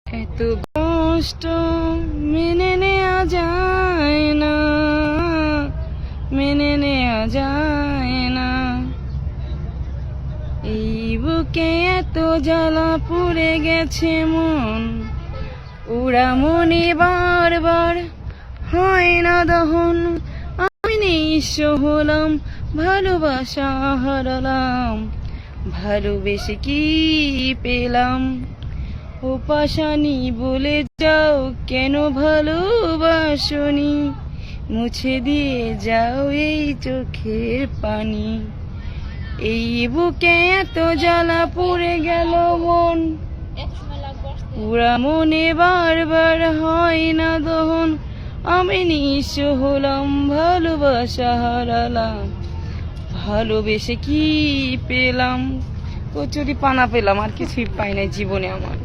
এত কষ্ট মেনে নেওয়া যায় না, মেনে নেওয়া যায় না। এই বুকে এত জ্বালা পুড়ে গেছে মন, উড়া মনে বারবার হয় না দহন। আমি নিঃস্ব হলাম, ভালোবাসা হারালাম, ভালোবেসে কি পেলাম? ও পাশানি বলে যাও কেন ভালোবাসনি, মুছে দিয়ে যাও এই চোখের পানি। এই বুকে এত জ্বালা পড়ে গেল মন, পুরা মনে বারবার হয় না দহন। আমি নিঃস্ব হলাম, ভালোবাসা হারালাম, ভালোবেসে কি পেলাম? কচুরি পানা পেলাম, আর কিছুই পাই নাই জীবনে আমার।